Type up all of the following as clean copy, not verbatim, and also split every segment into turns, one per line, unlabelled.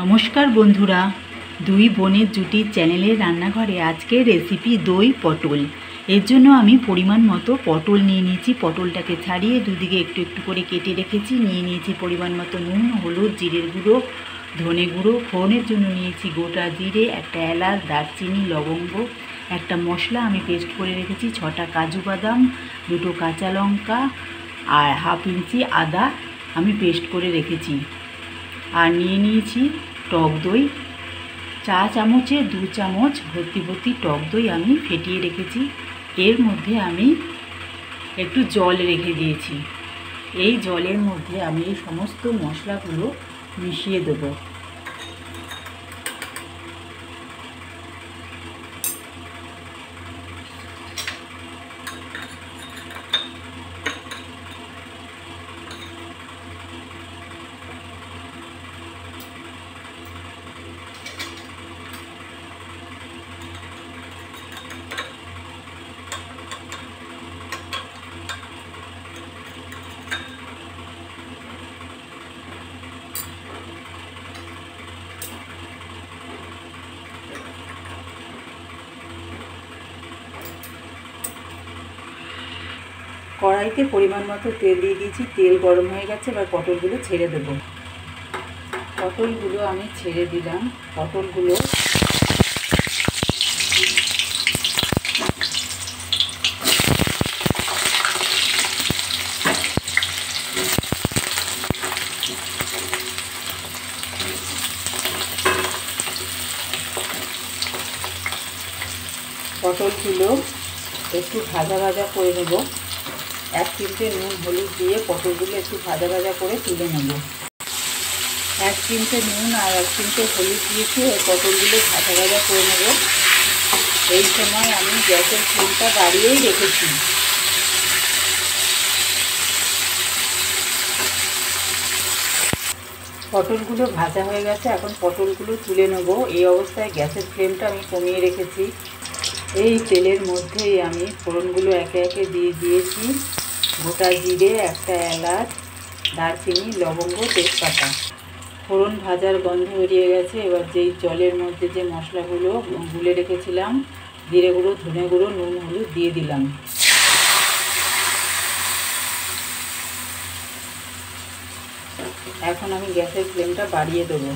নমস্কার বন্ধুরা, দুই বোনের জুটির চ্যানেলের রান্নাঘরে আজকের রেসিপি দই পটল। এর জন্য আমি পরিমাণ মতো পটল নিয়ে নিয়েছি। পটলটাকে ছাড়িয়ে দুদিকে একটু একটু করে কেটে রেখেছি। নিয়ে নিয়েছি পরিমাণ মতো নুন, হলুদ, জিরের গুঁড়ো, ধনে গুঁড়ো। ফোড়নের জন্য নিয়েছি গোটা জিরে, একটা এলাচ, দারচিনি, লবঙ্গ, একটা মশলা আমি পেস্ট করে রেখেছি, 6টা কাজু বাদাম, 2টো কাঁচা লঙ্কা আর হাফ ইঞ্চি আদা আমি পেস্ট করে রেখেছি। আর নিয়ে নিয়েছি টক দই, চা চামচে 2 চামচ ভর্তি ভর্তি টক দই আমি ফেটিয়ে রেখেছি। এর মধ্যে আমি একটু জল রেখে দিয়েছি। এই জলের মধ্যে আমি এই সমস্ত মশলাগুলো মিশিয়ে দেবো। কড়াইতে পরিমাণ মতো তেল দিয়ে দিয়েছি। তেল গরম হয়ে গেছে, এবার পটলগুলো ছেড়ে দেবো। পটলগুলো আমি ছেড়ে দিলাম। পটলগুলো একটু ভাজা ভাজা করে নেব। 1 চিমটে নুন হলুদ দিয়ে পটলগুলো একটু ভাজা ভাজা করে তুলে নেব। 1 চিমটে নুন আর 1 চিমটে হলুদ দিয়েছি, ওই পটলগুলো ভাজা ভাজা করে নেব। এই সময় আমি গ্যাসের ফ্লেমটা বাড়িয়েই রেখেছি। পটলগুলো ভাজা হয়ে গেছে, এখন পটলগুলো তুলে নেব। এই অবস্থায় গ্যাসের ফ্লেমটা আমি কমিয়ে রেখেছি। এই তেলের মধ্যেই আমি ফোড়নগুলো একে একে দিয়ে দিয়েছি। গোটা জিরে, একটা এলাচ, দারচিনি, লবঙ্গ, তেজপাতা। ফোড়ন ভাজার গন্ধ বেরিয়ে গেছে। এবার যেই জলের মধ্যে যে মশলাগুলো গুলে রেখেছিলাম, জিরে গুঁড়ো, ধনে গুঁড়ো, নুন, হলুদ দিয়ে দিলাম। এখন আমি গ্যাসের ফ্লেমটা বাড়িয়ে দেবো।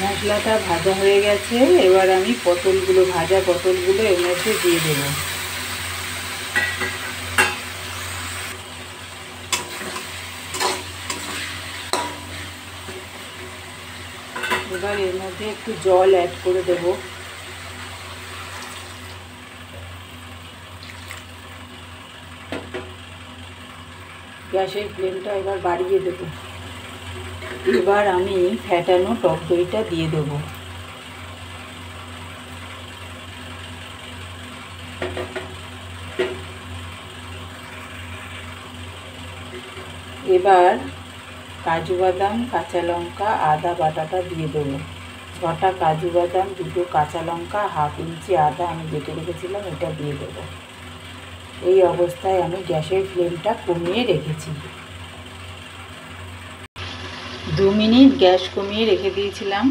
মশলাটা ভাজা হয়ে গেছে, এবার আমি ভাজা পটলগুলো এর মধ্যে দিয়ে দেবো। এবার এর মধ্যে একটু জল অ্যাড করে দেবো। গ্যাসের ফ্লেমটা এবার বাড়িয়ে দেবো। এবার আমি ফ্যাটানো টক দইটা দিয়ে দেবো। এবার কাজু বাদাম, কাঁচা লঙ্কা, আদা বাটাটা দিয়ে দেবো। 6টা কাজু বাদাম, 2টো কাঁচা লঙ্কা, হাফ ইঞ্চি আদা আমি বেটে রেখেছিলাম, এটা দিয়ে দেবো। এই অবস্থায় আমি গ্যাসের ফ্লেমটা কমিয়ে রেখেছি। 2 মিনিট গ্যাস কমিয়ে রেখে দিয়েছিলাম।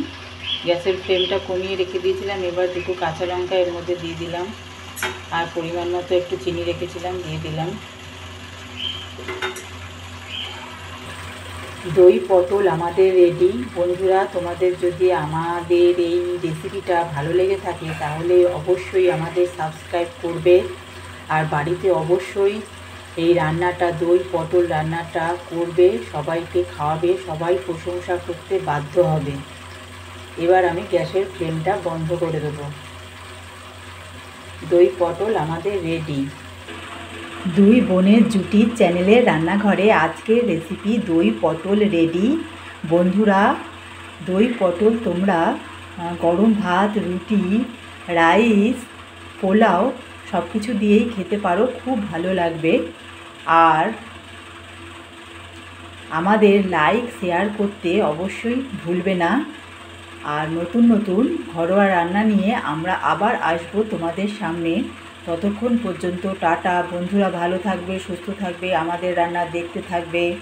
গ্যাসের ফ্লেমটা কমিয়ে রেখে দিয়েছিলাম। এবার 2টো কাঁচা লঙ্কা এর মধ্যে দিয়ে দিলাম, আর পরিমাণ মতো একটু চিনি রেখেছিলাম দিয়ে দিলাম। দই পটল আমাদের রেডি। বন্ধুরা, তোমাদের যদি আমাদের এই রেসিপিটা ভালো লেগে থাকে তাহলে অবশ্যই আমাদের সাবস্ক্রাইব করবে, আর বাড়িতে অবশ্যই এই রান্নাটা, দই পটল রান্নাটা করবে, সবাইকে খাওয়াবে, সবাই প্রশংসা করতে বাধ্য হবে। এবার আমি গ্যাসের ফ্লেমটা বন্ধ করে দেবো। দই পটল আমাদের রেডি। দুই বোনের জুটির চ্যানেলের রান্নাঘরে আজকের রেসিপি দই পটল রেডি। বন্ধুরা, দই পটল তোমরা গরম ভাত, রুটি, রাইস, পোলাও সব কিছু দিয়েই খেতে পারো, খুব ভালো লাগবে। আর আমাদের লাইক শেয়ার করতে অবশ্যই ভুলবে না। আর নতুন নতুন ঘরোয়া রান্না নিয়ে আমরা আবার আসবো তোমাদের সামনে। ততক্ষণ পর্যন্ত টাটা বন্ধুরা, ভালো থাকবে, সুস্থ থাকবে, আমাদের রান্না দেখতে থাকবে।